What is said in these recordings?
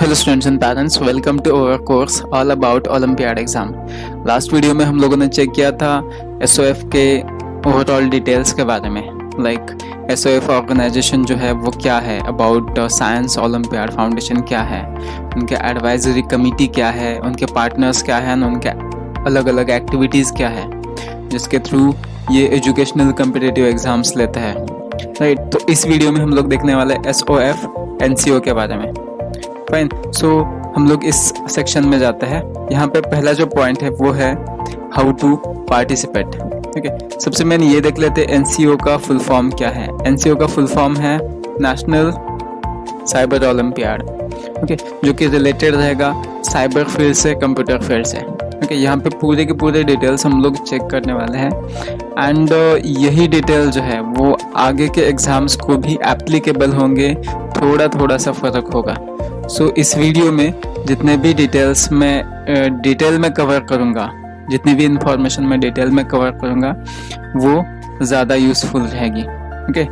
Hello students and parents, welcome to our course all about olympiad exam. Last video में हम लोगों ने check किया था एसओएफ के ओवरऑल डिटेल्स के बारे में, लाइक एसओएफ ऑर्गेनाइजेशन जो है वो क्या है, अबाउट साइंस ओलंपियाड फाउंडेशन क्या है, उनके एडवाइजरी कमेटी क्या है, उनके पार्टनर्स क्या हैं, उनके अलग अलग एक्टिविटीज़ क्या है जिसके थ्रू ये एजुकेशनल कम्पिटिटिव एग्जाम्स लेते हैं, राइट। तो इस वीडियो में हम लोग देखने वाले एसओएफ एनसीओ के बारे में। फाइन, सो हम लोग इस सेक्शन में जाते हैं। यहाँ पे पहला जो पॉइंट है वो है हाउ टू पार्टिसिपेट। ठीक है, सबसे मेन ये देख लेते हैं एनसीओ का फुल फॉर्म क्या है। एनसीओ का फुल फॉर्म है नेशनल साइबर ओलंपियाड, ओके, जो कि रिलेटेड रहेगा साइबर फील्ड से, कंप्यूटर फील्ड से। ओके, यहाँ पे पूरे के पूरे डिटेल्स हम लोग चेक करने वाले हैं एंड यही डिटेल जो है वो आगे के एग्जाम्स को भी एप्लीकेबल होंगे, थोड़ा थोड़ा सा फर्क होगा। सो इस वीडियो में जितने भी डिटेल्स मैं डिटेल में कवर करूँगा, जितनी भी इंफॉर्मेशन मैं डिटेल में कवर करूँगा वो ज़्यादा यूज़फुल रहेगी। ओके,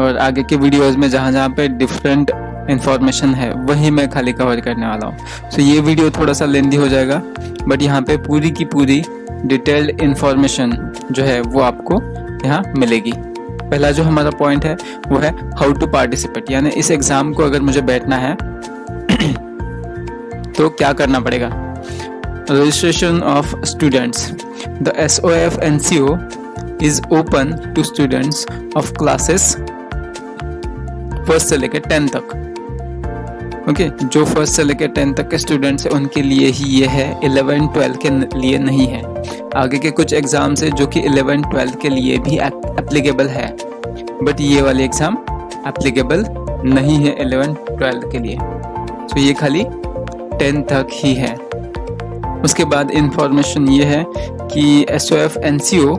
और आगे के वीडियोस में जहाँ जहाँ पे डिफरेंट इंफॉर्मेशन है वही मैं खाली कवर करने वाला हूँ। सो ये वीडियो थोड़ा सा लेंदी हो जाएगा, बट यहाँ पे पूरी की पूरी डिटेल्ड इंफॉर्मेशन जो है वो आपको यहाँ मिलेगी। पहला जो हमारा पॉइंट है वो है हाउ टू पार्टिसिपेट, यानी इस एग्ज़ाम को अगर मुझे बैठना है तो क्या करना पड़ेगा। Registration of students, the SOF NCO is open to students of classes first से लेकर 10 तक। ओके, जो फर्स्ट से लेकर 10 तक के स्टूडेंट्स हैं उनके लिए ही ये है, 11-12 के लिए नहीं है। आगे के कुछ एग्जाम्स है जो कि 11-12 के लिए भी एप्लीकेबल है, बट ये वाली एग्जाम एप्लीकेबल नहीं है 11-12 के लिए। तो ये खाली 10 तक ही है। उसके बाद इंफॉर्मेशन ये है कि SOF NCO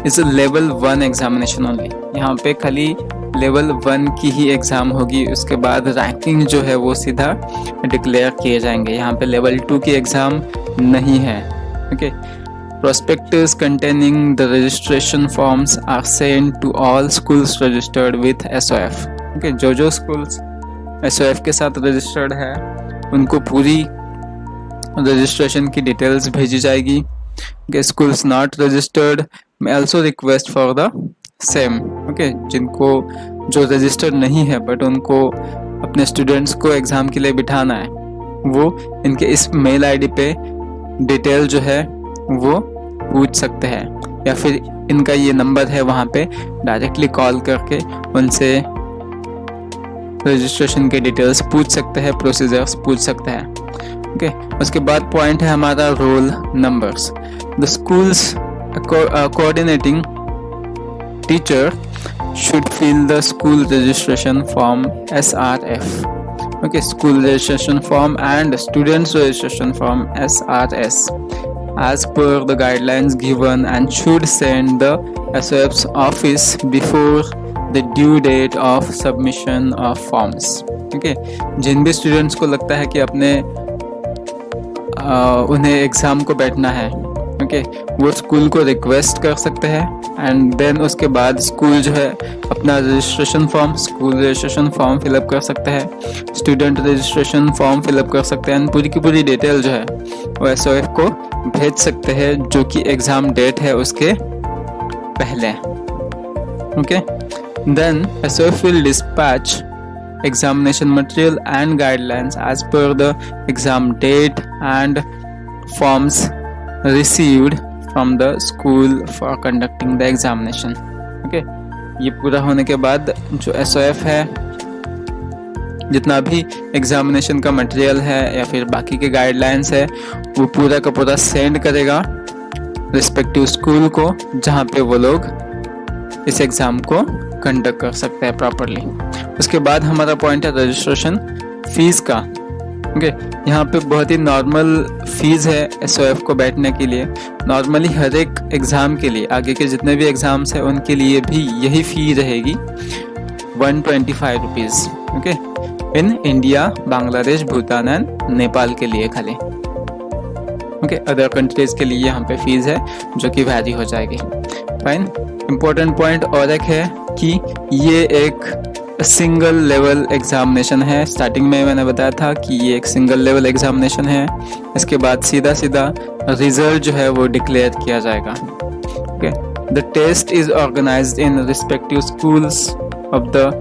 is level 1 examination only. यहाँ पे खाली लेवल 1 की ही एग्ज़ाम होगी, उसके बाद रैंकिंग जो है वो सीधा डिक्लेयर किए जाएंगे। यहाँ पे लेवल 2 की एग्ज़ाम नहीं है। Okay, prospectus containing the registration forms are sent to all schools registered with SOF। Okay, जो स्कूल्स SOF के साथ रजिस्टर्ड है उनको पूरी रजिस्ट्रेशन की डिटेल्स भेजी जाएगी। Schools not registered may also request for the same। Okay, जिनको जो रजिस्टर्ड नहीं है बट उनको अपने स्टूडेंट्स को एग्ज़ाम के लिए बिठाना है, वो इनके इस मेल आईडी पे डिटेल जो है वो पूछ सकते हैं, या फिर इनका ये नंबर है वहाँ पे डायरेक्टली कॉल करके उनसे रजिस्ट्रेशन के डिटेल्स पूछ सकते हैं, प्रोसीजर्स पूछ सकते हैं। ओके, उसके बाद पॉइंट है हमारा roll numbers. The schools coordinating teacher should fill the school registration form SRF। okay, school registration form and students registration form SRS as per the guidelines given and should send the SOF's office before the due date of submission of forms। okay, जिन भी students को लगता है कि अपने उन्हें exam को बैठना है, ओके, वो स्कूल को रिक्वेस्ट कर सकते हैं एंड देन उसके बाद स्कूल जो है अपना registration form, school registration form fill up कर सकते हैं, स्टूडेंट रजिस्ट्रेशन फॉर्म फिलअप कर सकते हैं, पूरी की पूरी डिटेल जो है वो SOF को भेज सकते हैं जो कि एग्ज़ाम डेट है उसके पहले। Okay, then SOF will dispatch examination material and guidelines as per the exam date and forms received from the school for conducting the examination। okay, ये पूरा होने के बाद जो SOF है जितना भी एग्जामिनेशन का मटेरियल है या फिर बाकी के गाइडलाइंस है वो पूरा का पूरा सेंड करेगा रिस्पेक्टिव स्कूल को, जहाँ पे वो लोग इस एग्ज़ाम को कंडक्ट कर सकते हैं प्रॉपरली। उसके बाद हमारा पॉइंट है रजिस्ट्रेशन फीस का। ओके, यहाँ पे बहुत ही नॉर्मल फीस है SOF को बैठने के लिए। नॉर्मली हर एक एग्ज़ाम के लिए, आगे के जितने भी एग्ज़ाम्स हैं उनके लिए भी यही फ़ी रहेगी, 125 rupees. Okay, in India, Bangladesh, Bhutan and Nepal के लिए खाली। ओके, अदर कंट्रीज़ के लिए यहाँ पे फीस है जो कि वैरी हो जाएगी। फाइन, इम्पोर्टेंट पॉइंट और एक है कि ये एक सिंगल लेवल एग्जामिनेशन है। स्टार्टिंग में मैंने बताया था कि ये एक सिंगल लेवल एग्जामिनेशन है। इसके बाद सीधा सीधा रिजल्ट जो है वो डिक्लेयर किया जाएगा। Okay, the test is organized in respective schools of the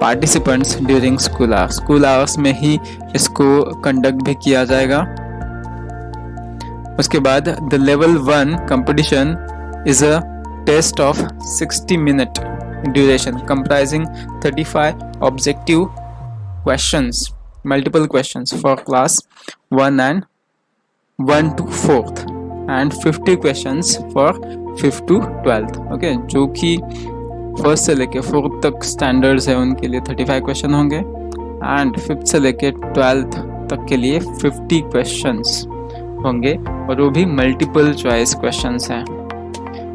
participants during school hours. School hours में ही इसको कंडक्ट भी किया जाएगा। उसके बाद the level 1 competition is a test of 60 minute duration comprising 35 objective questions, multiple questions for class 1 and 1 to 4th and 50 questions for 5th to 12th। Okay, जो कि फर्स्ट से लेके 4th तक स्टैंडर्ड्स है उनके लिए 35 क्वेश्चन होंगे एंड 5th से लेके 12th तक के लिए 50 क्वेश्चंस होंगे और वो भी मल्टीपल चॉइस क्वेश्चंस हैं।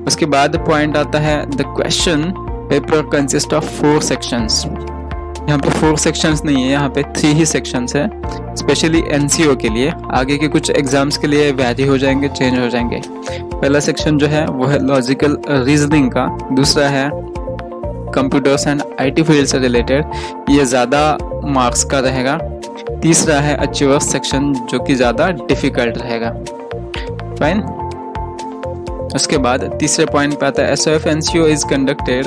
उसके बाद पॉइंट आता है the question paper consist of 4 sections. यहाँ पे 4 सेक्शंस नहीं है, यहाँ पे 3 ही सेक्शंस है, स्पेशली एनसीओ के लिए। आगे के कुछ एग्जाम्स के लिए वैरी हो जाएंगे, चेंज हो जाएंगे। पहला सेक्शन जो है वो है लॉजिकल रीजनिंग का, दूसरा है कंप्यूटर्स एंड आईटी फील्ड से रिलेटेड, ये ज़्यादा मार्क्स का रहेगा। तीसरा है अचीवर्स सेक्शन जो कि ज़्यादा डिफिकल्ट रहेगा। फाइन। उसके बाद तीसरे पॉइंट पे आता है SOF NCO is conducted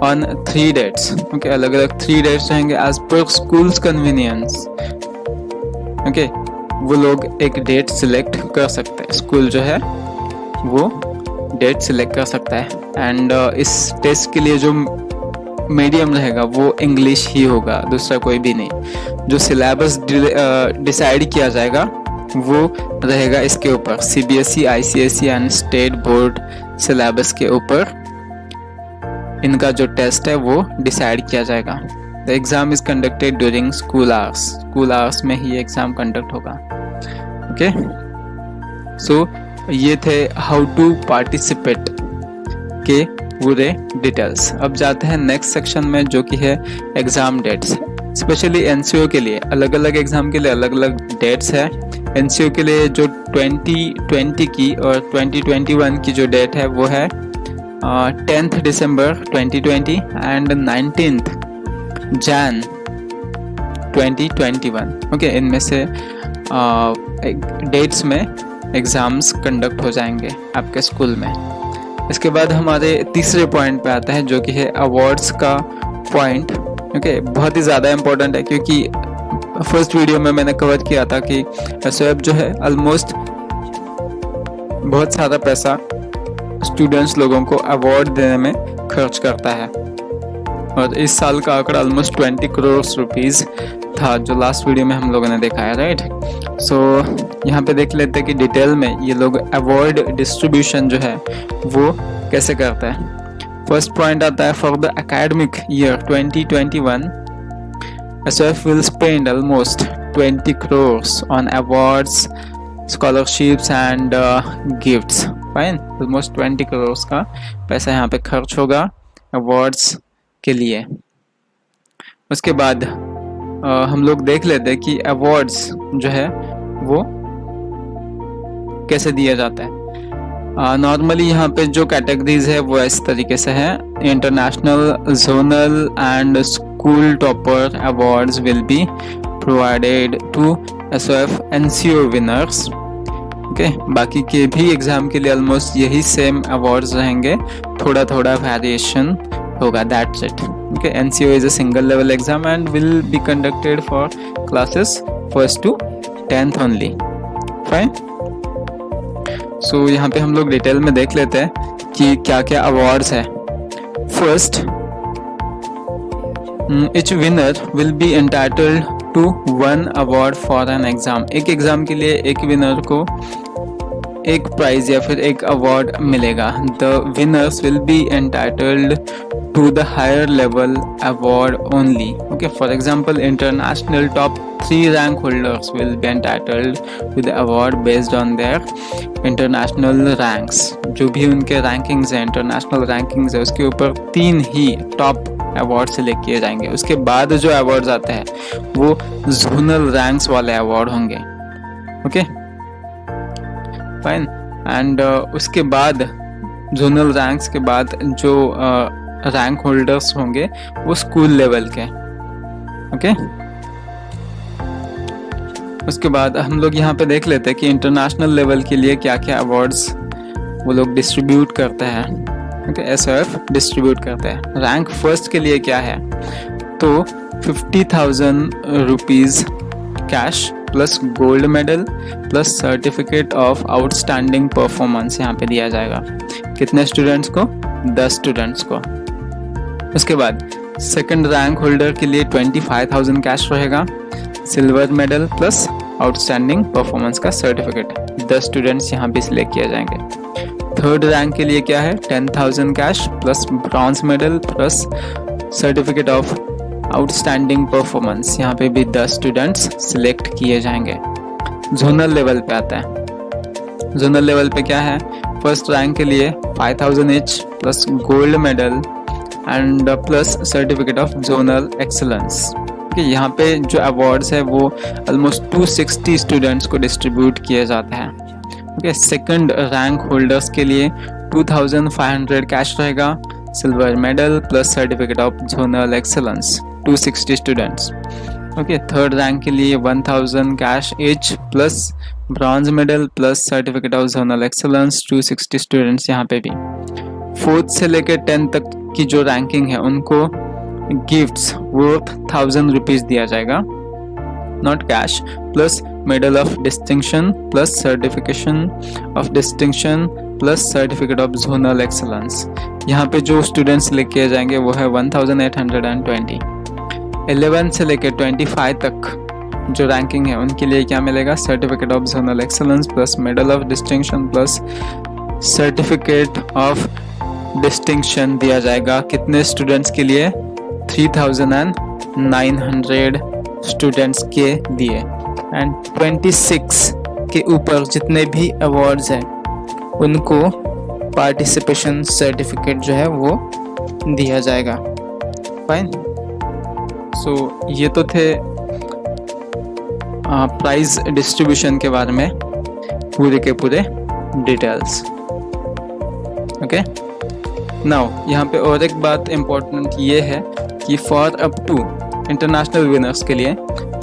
on 3 dates. Okay, अलग अलग 3 डेट्स रहेंगे as per schools convenience. Okay, वो लोग एक डेट सिलेक्ट कर सकते हैं, स्कूल जो है वो डेट सिलेक्ट कर सकता है। एंड इस टेस्ट के लिए जो मीडियम रहेगा वो इंग्लिश ही होगा, दूसरा कोई भी नहीं। जो सिलेबस डिसाइड किया जाएगा वो रहेगा इसके ऊपर, CBSE, ICSE and state board syllabus के ऊपर इनका जो टेस्ट है वो डिसाइड किया जाएगा। The exam is conducted during school hours. School hours में ही एग्जाम कंडक्ट होगा। ओके, सो ये थे हाउ टू पार्टिसिपेट के पूरे डिटेल्स। अब जाते हैं नेक्स्ट सेक्शन में जो कि है एग्जाम डेट्स। स्पेशली एनसीओ के लिए अलग अलग एग्जाम के लिए अलग अलग डेट्स है। एनसीओ के लिए जो 2020 की और 2021 की जो डेट है वो है 10th December 2020 and 19th Jain 2021। Okay, इनमें से डेट्स में एग्ज़ाम्स कंडक्ट हो जाएंगे आपके स्कूल में। इसके बाद हमारे तीसरे पॉइंट पे आता है जो कि है अवार्ड्स का पॉइंट। ओके, बहुत ही ज़्यादा इम्पोर्टेंट है क्योंकि फर्स्ट वीडियो में मैंने कवर किया था कि SOF जो है ऑलमोस्ट बहुत सारा पैसा स्टूडेंट्स लोगों को अवार्ड देने में खर्च करता है और इस साल का आंकड़ा ऑलमोस्ट 20 करोड़ रुपीज़ था जो लास्ट वीडियो में हम लोगों ने देखा है, राइट। सो यहाँ पे देख लेते हैं कि डिटेल में ये लोग अवार्ड डिस्ट्रीब्यूशन जो है वो कैसे करते हैं। फर्स्ट पॉइंट आता है for the academic year 2021 SOF will spend almost 20 crores on awards, scholarships and gifts. Fine, almost 20 crores का पैसा यहाँ पे खर्च होगा awards के लिए। उसके बाद हम लोग देख लेते हैं कि awards जो है वो कैसे दिया जाता है। नॉर्मली यहाँ पे जो कैटेगरीज है वो इस तरीके से है। International, zonal and school topper awards will be provided to SOF NCO winners. Okay, बाकी के भी एग्जाम के लिए ऑलमोस्ट यही सेम अवार्ड्स रहेंगे, थोड़ा थोड़ा वेरिएशन होगा, that's it. Okay, NCO is a single level exam and will be conducted for classes 1st to 10th only. Fine. So यहाँ पे हम लोग डिटेल में देख लेते हैं कि क्या क्या अवार्ड्स है। First, each winner will be entitled to 1 award for an exam। एक एग्जाम के लिए एक विनर को एक प्राइज या फिर एक अवार्ड मिलेगा। The winners will be entitled to the higher level award only। Okay, for example, international top 3 rank holders will be entitled to the award based on their international ranks। जो भी उनके rankings हैं, international rankings है, उसके ऊपर 3 ही top award select किए जाएंगे। उसके बाद जो अवार्ड्स आते हैं वो जोनल रैंक्स वाले अवार्ड होंगे। Okay, fine. एंड उसके बाद जोनल रैंक्स के बाद जो रैंक होल्डर्स होंगे वो स्कूल लेवल के। ओके, उसके बाद हम लोग यहाँ पे देख लेते हैं कि इंटरनेशनल लेवल के लिए क्या क्या अवार्ड्स वो लोग डिस्ट्रीब्यूट करते हैं। ओके, एसओएफ डिस्ट्रीब्यूट करते हैं। रैंक फर्स्ट के लिए क्या है, तो 50,000 rupees cash plus gold medal plus certificate of outstanding performance यहाँ पे दिया जाएगा। कितने स्टूडेंट्स को, 10 स्टूडेंट्स को। उसके बाद सेकंड रैंक होल्डर के लिए 25,000 कैश रहेगा, silver medal plus outstanding performance का सर्टिफिकेट। 10 स्टूडेंट्स यहाँ पे सिलेक्ट किए जाएंगे। थर्ड रैंक के लिए क्या है, 10,000 cash plus bronze medal plus certificate of outstanding performance. यहाँ पे भी 10 स्टूडेंट्स सिलेक्ट किए जाएंगे। जोनल लेवल पे आता है। जोनल लेवल पे क्या है, फर्स्ट रैंक के लिए 5,000 each plus gold medal and plus certificate of zonal excellence. यहाँ पे जो अवार्ड्स है वो ऑलमोस्ट 260 स्टूडेंट्स को डिस्ट्रीब्यूट किए जाते हैं। ओके, सेकंड रैंक होल्डर्स के लिए 2,500 कैश रहेगा, silver medal plus certificate of zonal excellence 260 students. Okay, third rank के लिए 1,000 cash each plus bronze medal plus certificate of zonal excellence 260 students यहाँ पे भी। फोर्थ से लेकर 10 तक की जो रैंकिंग है उनको गिफ्ट्स वर्थ 1,000 रुपीज दिया जाएगा, not cash, plus medal of distinction plus certification of distinction plus certificate of zonal excellence. यहाँ पे जो स्टूडेंट्स लेके जाएंगे वो है 1,820। 11 से लेकर 25 तक जो रैंकिंग है उनके लिए क्या मिलेगा, certificate of zonal excellence plus medal of distinction plus certificate of distinction दिया जाएगा। कितने स्टूडेंट्स के लिए, 3,900 स्टूडेंट्स के दिए। एंड 26 के ऊपर जितने भी अवार्ड्स हैं उनको पार्टिसिपेशन सर्टिफिकेट जो है वो दिया जाएगा। फाइन। सो ये तो थे प्राइज डिस्ट्रीब्यूशन के बारे में पूरे के पूरे डिटेल्स। ओके, नाउ यहाँ पे और एक बात इम्पोर्टेंट ये है कि for up to international winners के लिए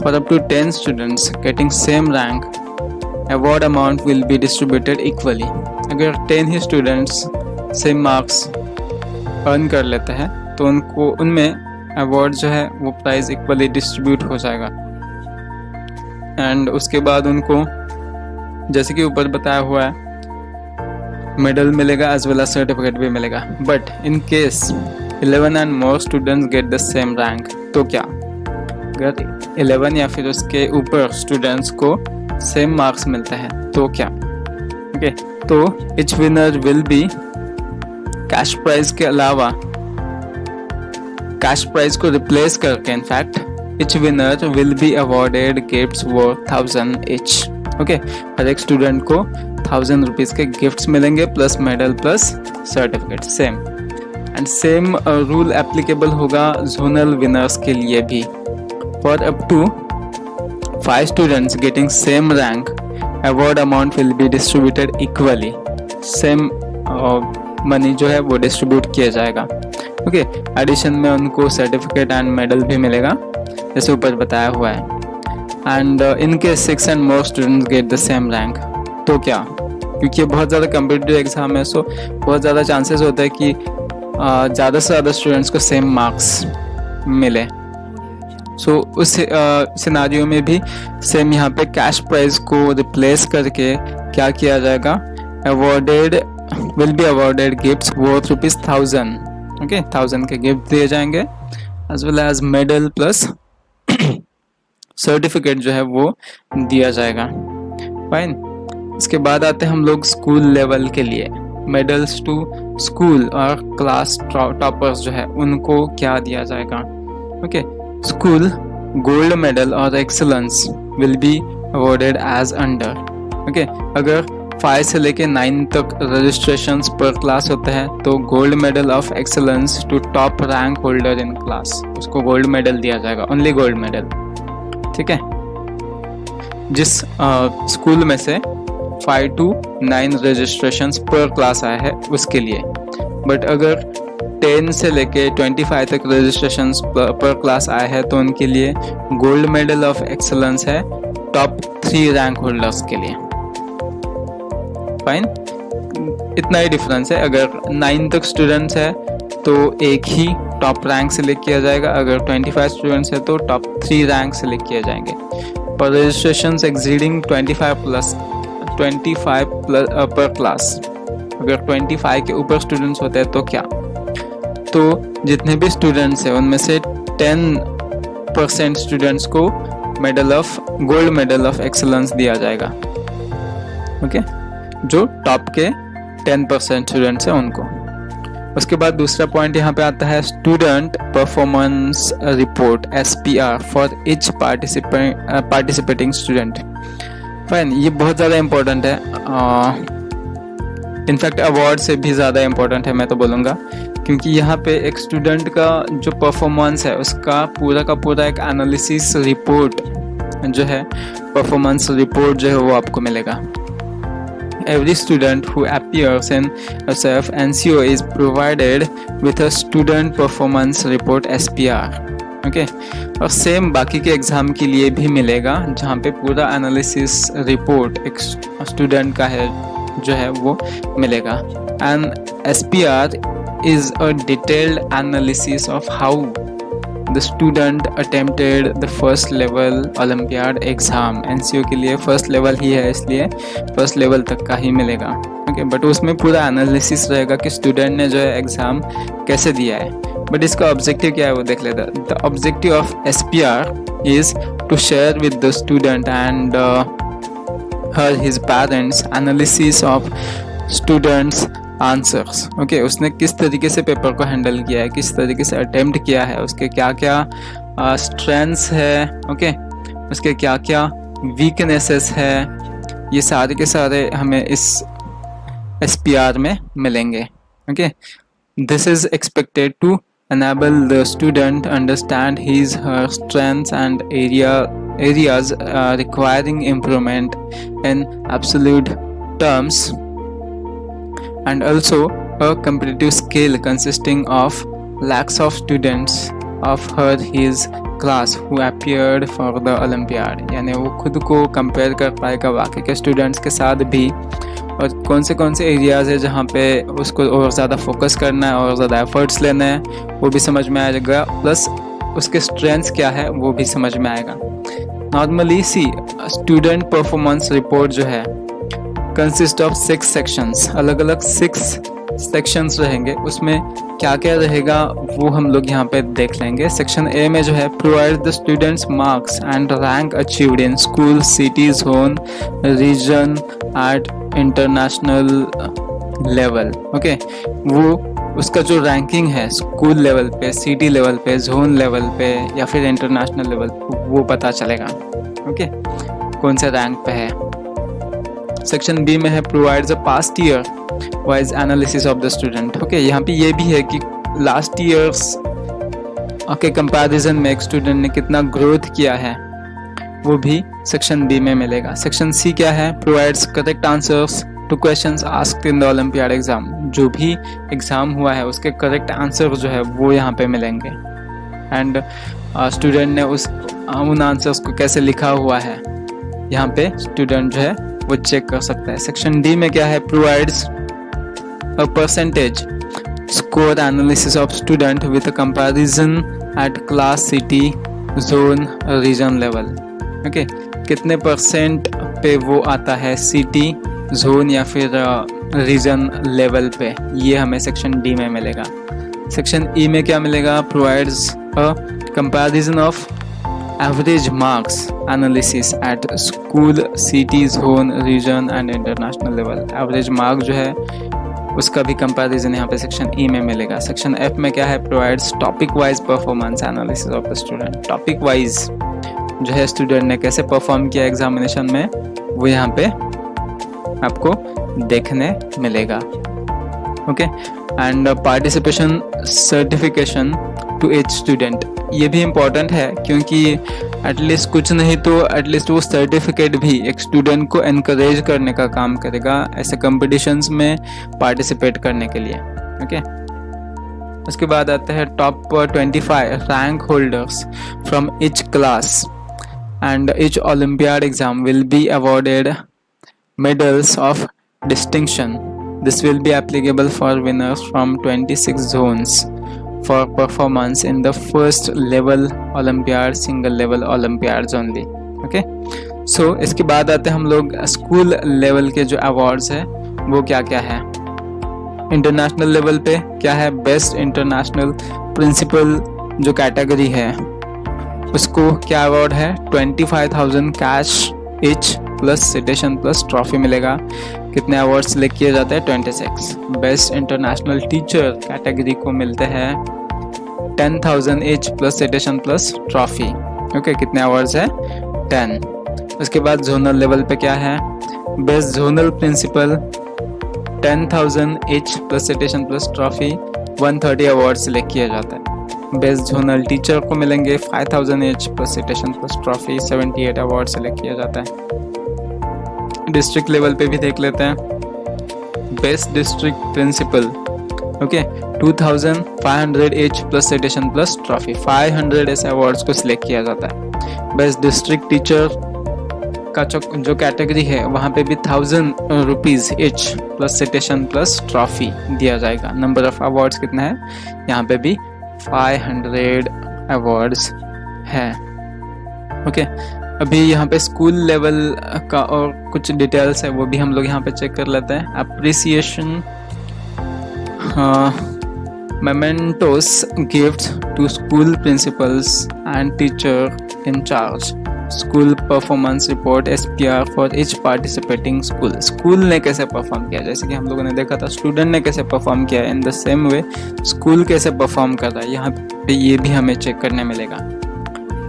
for up to 10 students getting same rank award amount will be distributed equally. अगर 10 ही स्टूडेंट्स सेम मार्क्स अर्न कर लेते हैं तो उनको उनमें अवार्ड जो है वो प्राइज इक्वली डिस्ट्रीब्यूट हो जाएगा। एंड उसके बाद उनको जैसे कि ऊपर बताया हुआ है मेडल मिलेगा एज वेल एज सर्टिफिकेट भी मिलेगा। But in case 11 and more students get the same rank तो क्या, अगर 11 या फिर उसके ऊपर स्टूडेंट्स को सेम मार्क्स मिलते हैं तो क्या। ओके, तो each winner will be cash prize के अलावा कैश प्राइज को रिप्लेस करके in fact each winner will be awarded gifts worth 1,000 each. Okay, हर एक स्टूडेंट को 1,000 रुपीज के गिफ्ट्स मिलेंगे plus medal plus certificate same. And same rule applicable होगा जोनल विनर्स के लिए भी। For up to 5 students getting same rank award amount will be distributed equally. Same money जो है वो डिस्ट्रीब्यूट किया जाएगा। ओके, एडिशन में उनको सर्टिफिकेट एंड मेडल भी मिलेगा जैसे ऊपर बताया हुआ है। And in case 6 and more students get the same rank तो क्या, क्योंकि बहुत ज़्यादा कम्पिटिटिव एग्जाम है सो बहुत ज़्यादा चांसेस होता है कि ज़्यादा से ज़्यादा स्टूडेंट्स को सेम मार्क्स मिले। सो उस सिनारियो में भी सेम यहाँ पे कैश प्राइज को रिप्लेस करके क्या किया जाएगा, awarded will be awarded gifts worth ₹1,000। Okay, 1,000 के गिफ्ट दिए जाएंगे as well as medal plus certificate जो है वो दिया जाएगा। फाइन। इसके बाद आते हैं हम लोग स्कूल लेवल के लिए। मेडल्स टू स्कूल और क्लास टॉपर्स जो है उनको क्या दिया जाएगा। ओके, स्कूल गोल्ड मेडल और excellence will be awarded as under. Okay, अगर 5 से लेके 9 तक रजिस्ट्रेशंस पर क्लास होते हैं तो gold medal of excellence to top rank holder in class, उसको गोल्ड मेडल दिया जाएगा, ओनली गोल्ड मेडल। ठीक है, जिस स्कूल में से 5 to 9 रजिस्ट्रेशंस पर क्लास आया है उसके लिए। बट अगर 10 से लेके 25 तक रजिस्ट्रेशन पर क्लास आए हैं तो उनके लिए गोल्ड मेडल ऑफ एक्सेलेंस है टॉप 3 रैंक होल्डर्स के लिए। फाइन, इतना ही डिफरेंस है। अगर 9 तक स्टूडेंट्स है तो एक ही टॉप रैंक सेलेक्ट किया जाएगा, अगर 25 स्टूडेंट्स है तो टॉप 3 रैंक सेलेक्ट किए जाएंगे। पर रजिस्ट्रेशन एक्सीडिंग 25 पर क्लास, अगर 25 के ऊपर स्टूडेंट्स होते हैं तो क्या, तो जितने भी स्टूडेंट्स हैं उनमें से 10% स्टूडेंट्स को गोल्ड मेडल ऑफ एक्सेलेंस दिया जाएगा। ओके, जो टॉप के 10% स्टूडेंट्स हैं उनको। उसके बाद दूसरा पॉइंट यहाँ पे आता है student performance report SPR for each participating student. Fine, ये बहुत ज़्यादा इम्पोर्टेंट है, इनफैक्ट अवार्ड से भी ज़्यादा इम्पोर्टेंट है मैं तो बोलूँगा, क्योंकि यहाँ पे एक स्टूडेंट का जो परफॉर्मेंस है उसका पूरा का पूरा एक एनालिसिस रिपोर्ट जो है, परफॉर्मेंस रिपोर्ट जो है वो आपको मिलेगा। Every student who appears in SOF NCO is provided with a student performance report SPR। Okay, और सेम बाकी के एग्ज़ाम के लिए भी मिलेगा, जहाँ पे पूरा एनालिसिस रिपोर्ट एक स्टूडेंट का है जो है वो मिलेगा। And SPR is a detailed analysis of how the student attempted the first level Olympiad exam। NCO के लिए फर्स्ट लेवल ही है इसलिए फर्स्ट लेवल तक का ही मिलेगा। ओके, बट उसमें पूरा एनालिसिस रहेगा कि स्टूडेंट ने जो है एग्ज़ाम कैसे दिया है। बट इसका ऑब्जेक्टिव क्या है वो देख लेते हैं। The objective of SPR is to share with the student and his parents analysis of students answers. Okay, उसने किस तरीके से पेपर को हैंडल किया है, किस तरीके से अटेम्प्ट किया है, उसके क्या क्या स्ट्रेंथ्स है, ओके, उसके क्या क्या वीकनेसेस है, ये सारे के सारे हमें इस SPR में मिलेंगे। Okay, this is expected to enable the student understand his her strengths and areas requiring improvement in absolute terms, and also a competitive scale consisting of lakhs of students of his class who appeared for the Olympiad। यानी वो खुद को compare कर पाएगा बाकी के students के साथ भी, और कौन से एरियाज़ है जहाँ पे उसको और ज़्यादा फोकस करना है और ज़्यादा एफर्ट्स लेना है वो भी समझ में आएगा, प्लस उसके स्ट्रेंथ्स क्या है वो भी समझ में आएगा। नॉर्मली स्टूडेंट परफॉर्मेंस रिपोर्ट जो है कंसिस्ट ऑफ 6 सेक्शंस, अलग अलग 6 सेक्शंस रहेंगे। उसमें क्या क्या रहेगा वो हम लोग यहाँ पे देख लेंगे। सेक्शन ए में जो है provide the students marks and rank achieved in school, city, zone, region at international level. Okay, वो उसका जो रैंकिंग है स्कूल लेवल पे, सिटी लेवल पे, जोन लेवल पे या फिर इंटरनेशनल लेवल वो पता चलेगा। ओके, कौन से रैंक पे है। सेक्शन बी में है provides a past year wise analysis of the student. Okay, यहाँ पे ये भी है कि लास्ट ईयर्स के कंपैरिजन में एक स्टूडेंट ने कितना ग्रोथ किया है वो भी सेक्शन बी में मिलेगा। सेक्शन सी क्या है, provides correct answers two questions asked in the olympiad exam. जो भी एग्जाम हुआ है उसके करेक्ट आंसर जो है वो यहाँ पे मिलेंगे, एंड स्टूडेंट ने उन आंसर्स को कैसे लिखा हुआ है यहाँ पे स्टूडेंट जो है वो चेक कर सकता है। सेक्शन डी में क्या है, provides a percentage score analysis of student with a comparison at class, city, zone, region level. Okay, कितने परसेंट पे वो आता है सिटी, जोन या फिर रीजन लेवल पे, ये हमें सेक्शन डी में मिलेगा। सेक्शन ई में क्या मिलेगा, provides a comparison of average marks analysis at school, city, zone, region and international level. Average mark जो है उसका भी कंपैरिजन यहाँ पे सेक्शन ई में मिलेगा। सेक्शन एफ में क्या है, provides topic wise performance analysis of the student. Topic wise जो है स्टूडेंट ने कैसे परफॉर्म किया एग्जामिनेशन में वो यहाँ पे आपको देखने मिलेगा। Okay, and participation certification to each student, ये भी इम्पॉर्टेंट है क्योंकि एटलीस्ट कुछ नहीं तो एटलीस्ट वो सर्टिफिकेट भी एक स्टूडेंट को एनकरेज करने का काम करेगा ऐसे कॉम्पिटिशन्स में पार्टिसिपेट करने के लिए। ओके, उसके बाद आते हैं top 25 rank holders from each class and each olympiad exam will be awarded medals of distinction. This will be applicable for winners from 26 zones for performance in the first level Olympiad, single level Olympiads only. Okay, so इसके बाद आते हैं हम लोग school level के जो awards है वो क्या क्या है। इंटरनेशनल लेवल पे क्या है, बेस्ट इंटरनेशनल प्रिंसिपल जो कैटेगरी है उसको क्या अवार्ड है, 25,000 cash etch plus citation plus trophy मिलेगा। कितने अवार्ड्स सिलेक्ट किए जाते हैं, 26। बेस्ट इंटरनेशनल टीचर कैटेगरी को मिलते हैं 10,000 each plus citation plus trophy. Okay, कितने अवार्ड्स है, 10। उसके बाद जोनल लेवल पे क्या है, best zonal principal 10,000 each plus citation plus trophy, 130 award select किया जाता है। बेस्ट जोनल टीचर को मिलेंगे 5,000 each plus citation plus trophy, 78 award select किया जाता है। डिस्ट्रिक्ट लेवल पे भी देख लेते हैं, best district principal okay 2,500 H plus citation plus trophy, 500 ऐसे अवार्ड्स को सिलेक्ट किया जाता है। बेस्ट डिस्ट्रिक्ट टीचर का जो कैटेगरी है वहाँ पे भी 1,000 rupees H plus citation plus trophy दिया जाएगा। नंबर ऑफ अवार्ड्स कितना है, यहाँ पे भी 500 अवार्ड्स हैं। ओके, अभी यहाँ पे स्कूल लेवल का और कुछ डिटेल्स है वो भी हम लोग यहाँ पे चेक कर लेते हैं। Appreciation mementos gifts to school principals and teacher in charge, school performance report SPR for each participating school. School ने कैसे परफॉर्म किया, जैसे कि हम लोगों ने देखा था स्टूडेंट ने कैसे परफॉर्म किया, in the same way school कैसे परफॉर्म कर रहा है, यहाँ पे ये भी हमें चेक करने मिलेगा।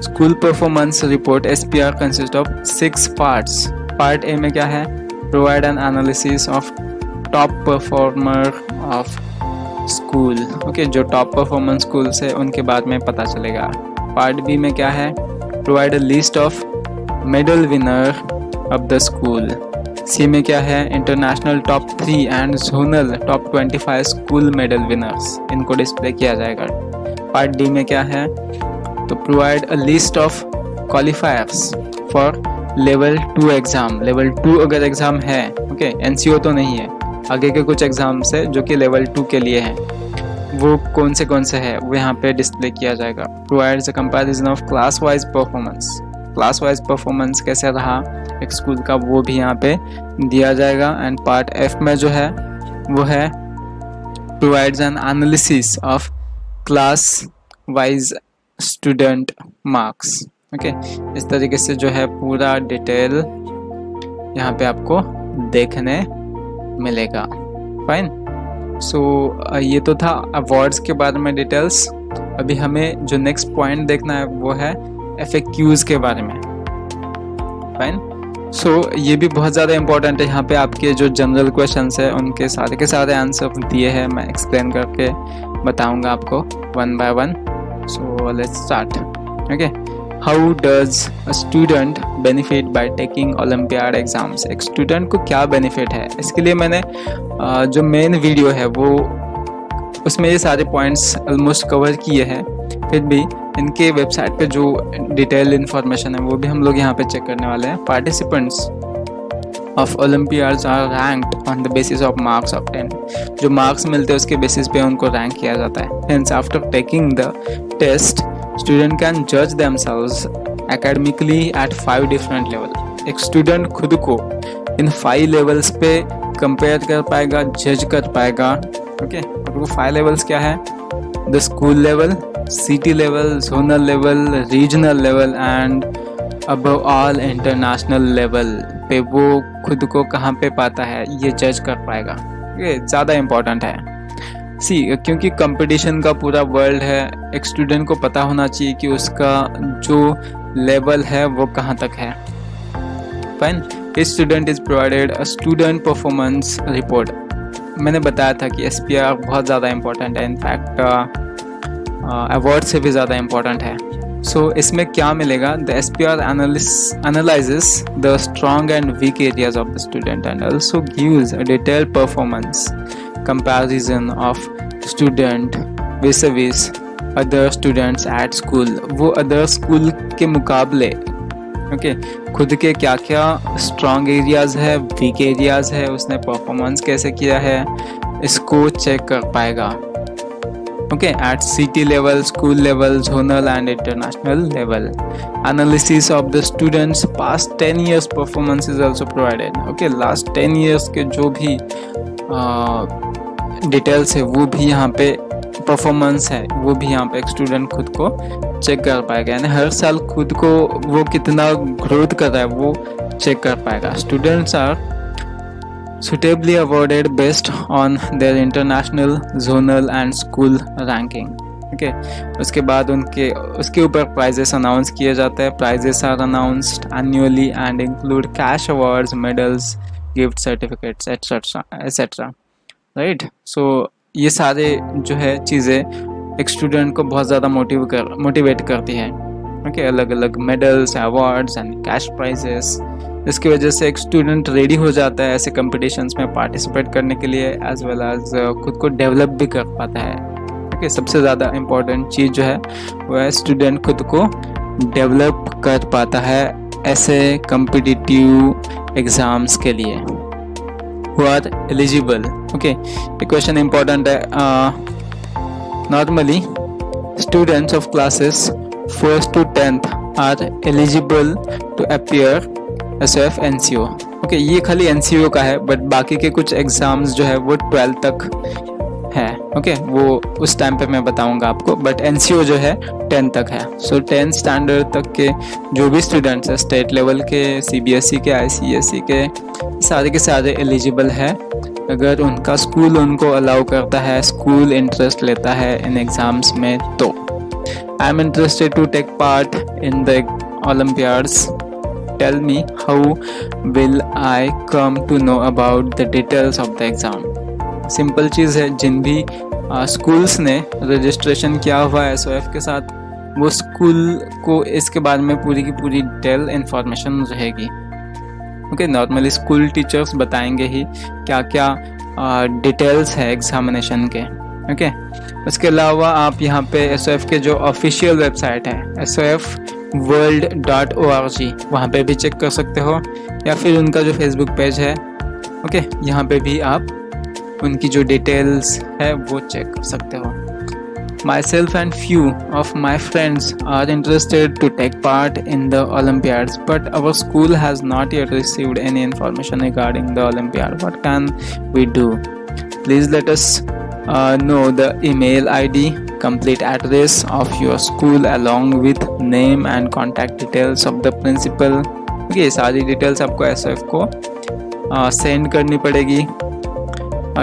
School performance report SPR consist of 6 parts. Part A में क्या है, provide an analysis of top performer of school. Okay, जो टॉप परफॉर्मेंस स्कूल से उनके बाद में पता चलेगा। पार्ट बी में क्या है, provide a list of medal winner of the school. C में क्या है, international top 3 and zonal top 25 school medal winners, इनको डिस्प्ले किया जाएगा। पार्ट डी में क्या है, तो provide a list of qualifiers for level 2 एग्जाम। लेवल 2 अगर एग्जाम है, ओके, NCO तो नहीं है, आगे के कुछ एग्जाम्स है जो कि लेवल 2 के लिए हैं, वो कौन से है वो यहाँ पे डिस्प्ले किया जाएगा। Provides a comparison of class wise performance, class wise performance कैसे रहा एक स्कूल का वो भी यहाँ पे दिया जाएगा। एंड पार्ट एफ में जो है वो है provides N analysis of class wise student marks. Okay, इस तरीके से जो है पूरा डिटेल यहाँ पे आपको देखने मिलेगा। फाइन, सो ये तो था अवार्ड्स के बारे में डिटेल्स। अभी हमें जो नेक्स्ट पॉइंट देखना है वो है FAQs के बारे में। फाइन, सो ये भी बहुत ज़्यादा इंपॉर्टेंट है। यहाँ पे आपके जो जनरल क्वेश्चंस है उनके सारे के सारे आंसर दिए हैं, मैं एक्सप्लेन करके बताऊंगा आपको one by one. So let's start. Okay, how does a student benefit by taking olympiad exams. एक स्टूडेंट को क्या बेनिफिट है, इसके लिए मैंने जो मेन वीडियो है वो उसमें ये सारे पॉइंट्स ऑलमोस्ट कवर किए हैं। फिर भी इनके वेबसाइट पे जो डिटेल इन्फॉर्मेशन है वो भी हम लोग यहाँ पे चेक करने वाले हैं। Participants of olympiads are ranked on the basis of marks of 10। जो मार्क्स मिलते हैं उसके बेसिस पे उनको रैंक किया जाता है। Hence after taking the test student can जज themselves academically at 5 different level. एक स्टूडेंट खुद को इन 5 लेवल्स पे कंपेयर कर पाएगा, जज कर पाएगा। ओके, और वो 5 लेवल्स क्या है, the school level, city level, zonal level, regional level and above all international level पे वो खुद को कहाँ पे पाता है ये जज कर पाएगा। ये ज़्यादा इम्पोर्टेंट है क्योंकि कंपटीशन का पूरा वर्ल्ड है। एक स्टूडेंट को पता होना चाहिए कि उसका जो लेवल है वो कहाँ तक है। फाइन, इस student is provided a student performance report. मैंने बताया था कि SPR बहुत ज़्यादा इम्पोर्टेंट है, इनफैक्ट अवार्ड से भी ज़्यादा इम्पोर्टेंट है। सो इसमें क्या मिलेगा, the SPR analyzes the strong and weak areas of the student and also gives a detailed performance comparison of student vis-a-vis other students at school, वो अदर स्कूल के मुकाबले ओके खुद के क्या क्या स्ट्रॉन्ग एरियाज़ है, वीक एरियाज़ है, उसने परफॉर्मेंस कैसे किया है, इसको चेक कर पाएगा okay at city level, school level, zonal and international level. Analysis of the students past 10 years performance is also provided. Okay last 10 years के जो भी डिटेल्स है वो भी यहाँ पे, परफॉर्मेंस है वो भी यहाँ पे एक स्टूडेंट खुद को चेक कर पाएगा. यानी हर साल खुद को वो कितना ग्रोथ कर रहा है वो चेक कर पाएगा. Students are suitably awarded based on their international, zonal and school ranking. Okay, उसके बाद उसके ऊपर प्राइजेस अनाउंस किए जाते हैं. Prizes are announced annually and include cash awards, medals, gift certificates, etc. Right. So ये सारे जो है चीज़ें एक स्टूडेंट को बहुत ज़्यादा मोटिवेट करती है. ओके अलग अलग medals, awards and cash prices. इसकी वजह से एक स्टूडेंट रेडी हो जाता है ऐसे कॉम्पिटिशन्स में पार्टिसिपेट करने के लिए, एज वेल एज खुद को डेवलप भी कर पाता है. ओके सबसे ज़्यादा इम्पोर्टेंट चीज़ जो है वो है स्टूडेंट खुद को डेवलप कर पाता है ऐसे कॉम्पिटिटिव एग्ज़ाम्स के लिए. Who are eligible. ओके ये क्वेश्चन इम्पोर्टेंट है. Normally students of classes 1st to 10th are eligible to appear SOF NCO. Okay ये खाली NCO का है, बट बाकी के कुछ एग्जाम्स जो है वो 12th तक है. ओके वो उस टाइम पे मैं बताऊंगा आपको, बट NCO जो है 10th तक है. सो 10th स्टैंडर्ड तक के जो भी स्टूडेंट्स हैं, स्टेट लेवल के, CBSE के, ICSE के, सारे के सारे एलिजिबल है अगर उनका स्कूल उनको अलाउ करता है, स्कूल इंटरेस्ट लेता है इन एग्जाम्स में. तो I am interested to take part in the olympiads. Tell me how will I come to know about the details of the exam. Simple चीज़ है, जिन भी स्कूल्स ने रजिस्ट्रेशन किया हुआ है SOF के साथ, वो स्कूल को इसके बारे में पूरी की पूरी डिटेल इंफॉर्मेशन रहेगी. ओके नॉर्मली स्कूल टीचर्स बताएंगे ही क्या क्या डिटेल्स है एग्जामिनेशन के. ओके उसके अलावा आप यहाँ पे SOF के जो ऑफिशियल वेबसाइट है SOFworld.org, वहाँ पे भी चेक कर सकते हो, या फिर उनका जो फेसबुक पेज है ओके यहाँ पे भी आप उनकी जो डिटेल्स है वो चेक कर सकते हो. Myself and few of my friends are interested to take part in the Olympiads, but our school has not yet received any information regarding the Olympiad. What can we do? Please let us know the email ID, complete address of your school along with name and contact details of the principal. Okay, सारी details आपको SOF को send करनी पड़ेगी.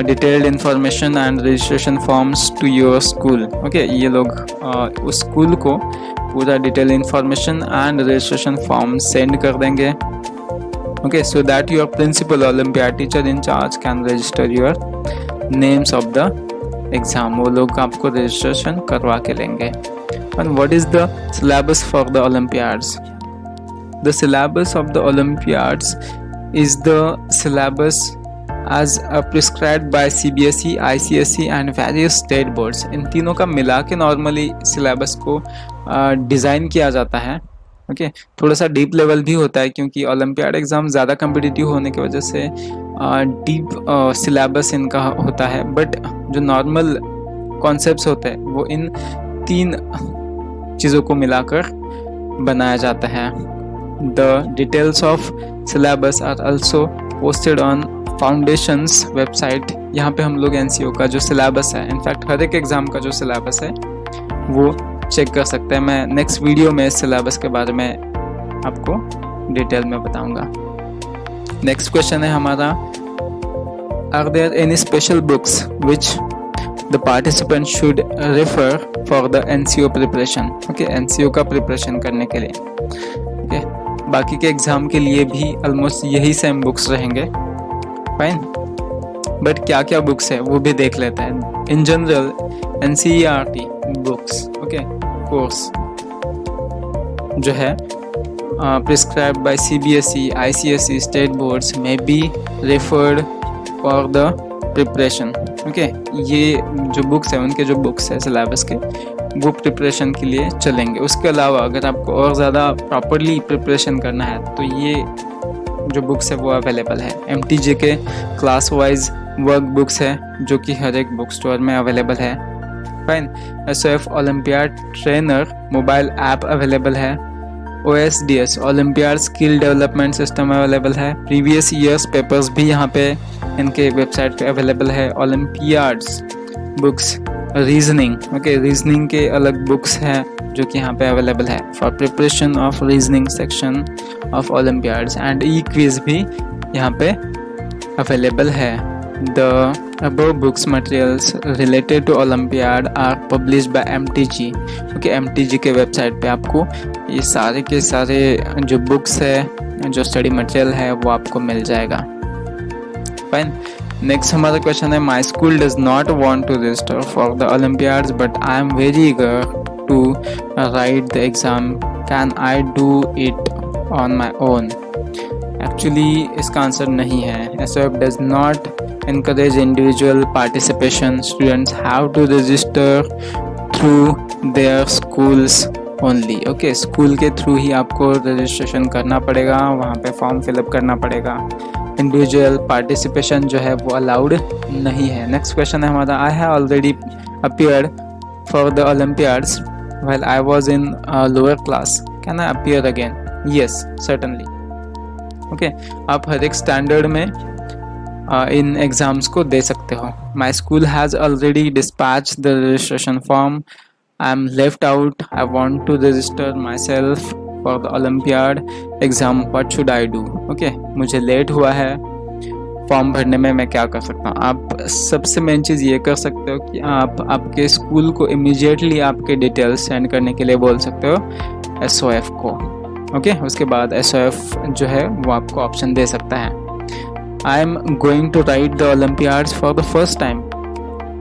Detailed information and registration forms to your school. Okay ये लोग उस school को पूरा detail information and registration form send कर देंगे. Okay so that your principal olympiad teacher in charge can register your names of the exam. वो लोग आपको रजिस्ट्रेशन करवा के लेंगे. And what is the syllabus for the olympiads? The syllabus of the Olympiads is the syllabus as prescribed by CBSE, ICSE and various state boards. इन तीनों का मिला के नॉर्मली सिलेबस को डिज़ाइन किया जाता है. ओके थोड़ा सा डीप लेवल भी होता है क्योंकि ओलंपियाड एग्ज़ाम ज़्यादा कम्पिटिटिव होने की वजह से डीप सिलेबस इनका होता है. बट जो नॉर्मल कॉन्सेप्ट्स होते हैं वो इन 3 चीज़ों को मिलाकर बनाया जाता है. The details of syllabus are also posted on foundations website. यहाँ पे हम लोग NCO का जो सिलेबस है, इनफैक्ट हर एक एग्ज़ाम का जो सिलेबस है वो चेक कर सकते हैं. मैं नेक्स्ट वीडियो में इस सिलेबस के बारे में आपको डिटेल में बताऊंगा. नेक्स्ट क्वेश्चन है हमारा, are there any special books which the participant should refer for the NCO preparation? Okay NCO का प्रिपरेशन करने के लिए. ओके बाकी के एग्ज़ाम के लिए भी ऑलमोस्ट यही सेम बुक्स रहेंगे. फाइन, बट क्या क्या बुक्स है वो भी देख लेते हैं. In general NCERT books okay course जो है prescribed by CBSE, ICSE, state boards में be referred for the preparation. Okay, ये जो बुक्स है, उनके जो बुक्स है सिलेबस के, वो प्रिपरेशन के लिए चलेंगे। उसके अलावा अगर आपको और ज़्यादा प्रॉपरली प्रिपरेशन करना है तो ये जो बुक्स है वो अवेलेबल है। MTJ के क्लास वाइज वर्क बुक्स है जो कि हर एक बुक स्टोर में अवेलेबल है। Fine. SOF olympiad trainer mobile app available है। OSDS olympiad skill development system available है। प्रीवियस ईयर्स पेपर्स भी यहाँ पे इनके वेबसाइट पे अवेलेबल है। Olympiads books, reasoning, okay, reasoning के अलग बुक्स हैं जो कि यहाँ पे अवेलेबल है for preparation of reasoning section of Olympiads, and quiz भी यहाँ पे अवेलेबल है। The above books materials related to Olympiad are published by MTG। Okay, MTG के वेबसाइट पे आपको ये सारे के सारे जो बुक्स है, जो स्टडी मटेरियल है, वो आपको मिल जाएगा। फाइन। नेक्स्ट हमारा क्वेश्चन है, my school does not want to register for the olympiads but I am very eager to write the exam, can I do it on my own? Actually इसका answer नहीं है। SOF does not encourage individual participation. Students have to register through their schools only. Okay, school के through ही आपको registration करना पड़ेगा, वहाँ पे form fill up करना पड़ेगा। इंडिविजुअल पार्टिसिपेशन जो है वो अलाउड नहीं है। नेक्स्ट क्वेश्चन है हमारा, I have already appeared for the Olympiads while I was in lower class, can I appear again? Yes, certainly. Okay, आप हर एक स्टैंडर्ड में इन एग्ज़ाम्स को दे सकते हो। My school has already dispatch the registration form, I am left out, I want to register myself for the olympiad exam, what should I do? Okay, मुझे late हुआ है फॉर्म भरने में, मैं क्या कर सकता हूँ? आप सबसे मेन चीज़ ये कर सकते हो कि आप आपके स्कूल को इमीडिएटली आपके डिटेल्स सेंड करने के लिए बोल सकते हो SOF को। ओके, उसके बाद SOF जो है वो आपको ऑप्शन दे सकता है, I am going to write the olympiads for the first time,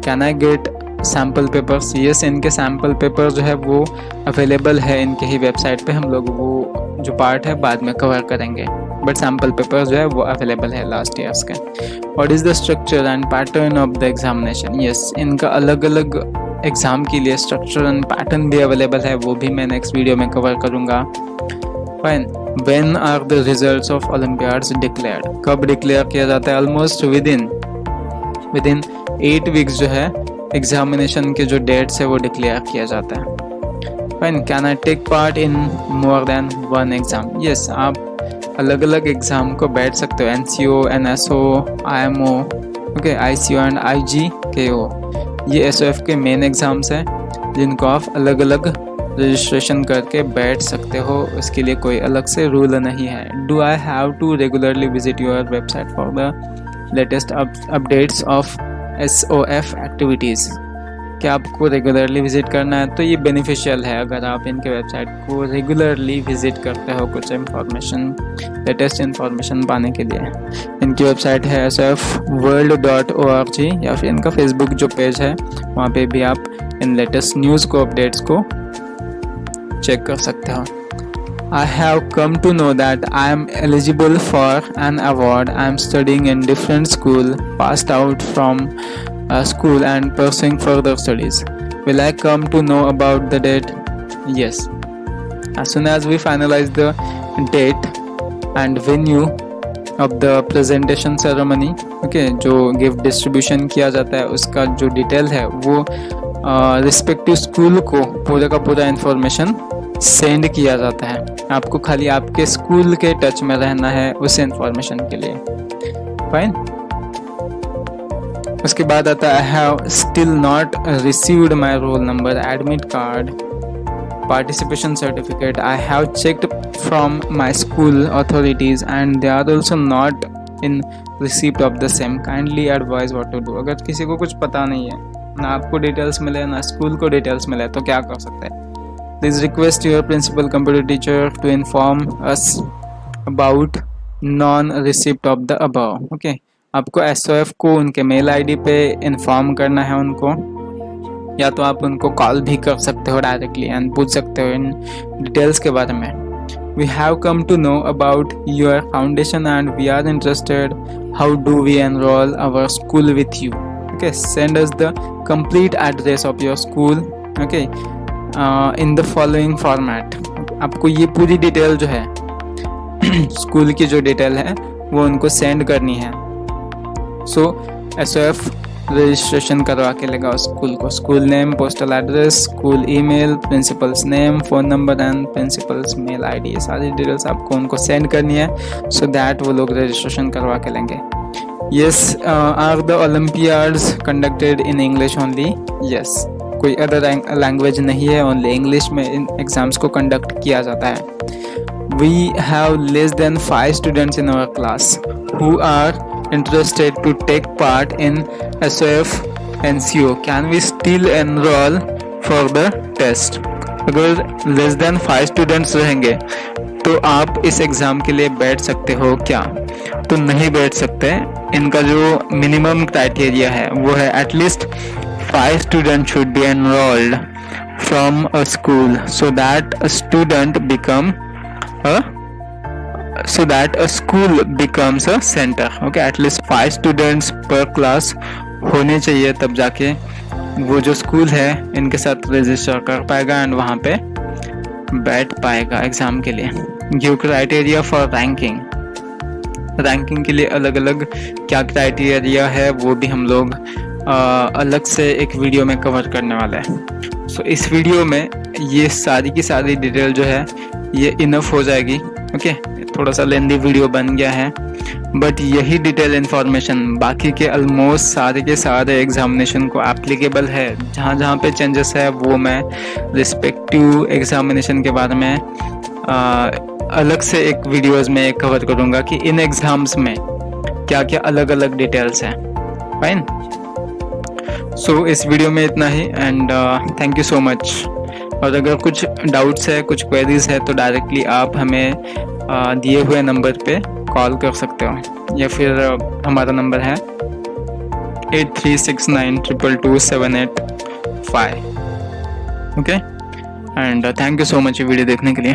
can I get sample papers? Yes, इनके सैम्पल पेपर जो है वो अवेलेबल है इनके ही वेबसाइट पे। हम लोग वो जो पार्ट है बाद में कवर करेंगे, बट सैम्पल पेपर जो है वो अवेलेबल है लास्ट ईयर्स के। What is the structure and pattern of the examination? Yes, इनका अलग अलग एग्ज़ाम के लिए स्ट्रक्चर एंड पैटर्न भी अवेलेबल है, वो भी मैं नेक्स्ट वीडियो में कवर करूँगा। Fine. When are the results of olympiads declared? कब डिक्लेयर किया जाता है? ऑलमोस्ट विदिन 8 वीक्स जो है एग्जामिनेशन के जो डेट्स है वो डिक्लेयर किया जाता है। Fine. Can I take part in more than one exam? Yes, आप अलग अलग एग्जाम को बैठ सकते हो, NCO, NSO, IMO, okay, ICO and IGKO। ये SOF के मेन एग्जाम्स हैं जिनको आप अलग अलग रजिस्ट्रेशन करके बैठ सकते हो, उसके लिए कोई अलग से रूल नहीं है। Do I have to regularly visit your website for the latest updates of SOF activities? क्या आपको रेगुलरली विजिट करना है? तो ये बेनिफिशियल है अगर आप इनके वेबसाइट को रेगुलरली विजिट करते हो कुछ इंफॉर्मेशन, लेटेस्ट इंफॉर्मेशन पाने के लिए। इनकी वेबसाइट है sofworld.org, या फिर इनका फेसबुक जो पेज है वहाँ पे भी आप इन लेटेस्ट न्यूज़ को, अपडेट्स को चेक कर सकते हो। I have come to know that I am eligible for an award. I am studying in different school, passed out from school and pursuing further studies. Will I come to know about the date? Yes. As soon as we finalize the date and venue of the presentation ceremony, okay, जो gift distribution किया जाता है उसका जो detail है वो respective school को पूरा का पूरा इंफॉर्मेशन सेंड किया जाता है। आपको खाली आपके स्कूल के टच में रहना है उस इंफॉर्मेशन के लिए। फाइन। उसके बाद आता है, I have still not received my roll number, admit card, participation certificate. I have checked from my school authorities and they are also not in receipt of the same, kindly advise what to do? अगर किसी को कुछ पता नहीं है, ना आपको details मिले ना स्कूल को डिटेल्स मिले, तो क्या कर सकते हैं? Please request your principal computer teacher to inform us about non-receipt of the above. Okay, आपको SOF को उनके मेल ID पे इन्फॉर्म करना है उनको, या तो आप उनको कॉल भी कर सकते हो डायरेक्टली एंड पूछ सकते हो इन डिटेल्स के बारे में। we have come to know about your foundation and we are interested how do we enroll our school with you. Okay, send us the complete address of your school, okay, in the following format. आपको ये पूरी detail जो है school की जो detail है वो उनको सेंड करनी है. सो SOF रजिस्ट्रेशन करवा के लेगा उस स्कूल को. School name, postal address, school email, principal's name, phone number and principal's mail ID, ये सारी डिटेल्स आपको उनको सेंड करनी है सो दैट वो लोग रजिस्ट्रेशन करवा के लेंगे. Yes, are the Olympiads conducted in English only? Yes, कोई अदर लैंग्वेज नहीं है, ओनली इंग्लिश में इन एग्ज़ाम्स को कंडक्ट किया जाता है. We have less than 5 students in our class who are interested to take part in SOF NCO. Can we still enroll for the test? अगर less than 5 students रहेंगे तो आप इस एग्ज़ाम के लिए बैठ सकते हो क्या? तो नहीं बैठ सकते. इनका जो मिनिमम क्राइटेरिया है वो है at least 5 students should be enrolled from a school so that a student become a school becomes a center. Okay, at least 5 students per class होने चाहिए, तब जाके वो जो स्कूल है इनके साथ रजिस्टर कर पाएगा एंड वहाँ पे बैठ पाएगा एग्ज़ाम के लिए. Give criteria for ranking. Ranking के लिए अलग अलग क्या क्राइटेरिया है वो भी हम लोग अलग से एक वीडियो में कवर करने वाला है. सो इस वीडियो में ये सारी की सारी डिटेल जो है ये इनफ हो जाएगी. ओके, थोड़ा सा लेंदी वीडियो बन गया है बट यही डिटेल इन्फॉर्मेशन बाकी के ऑलमोस्ट सारे के सारे एग्जामिनेशन को एप्लीकेबल है. जहाँ जहाँ पे चेंजेस है वो मैं रिस्पेक्टिव एग्जामिनेशन के बारे में अलग से एक वीडियोस में कवर करूँगा कि इन एग्ज़ाम्स में क्या क्या अलग अलग डिटेल्स हैं. फाइन. सो इस वीडियो में इतना ही and thank you so much. और अगर कुछ डाउट्स है, कुछ क्वेरीज है तो डायरेक्टली आप हमें दिए हुए नंबर पे कॉल कर सकते हो या फिर हमारा नंबर है 8369222785. Okay, and thank you so much ये वीडियो देखने के लिए.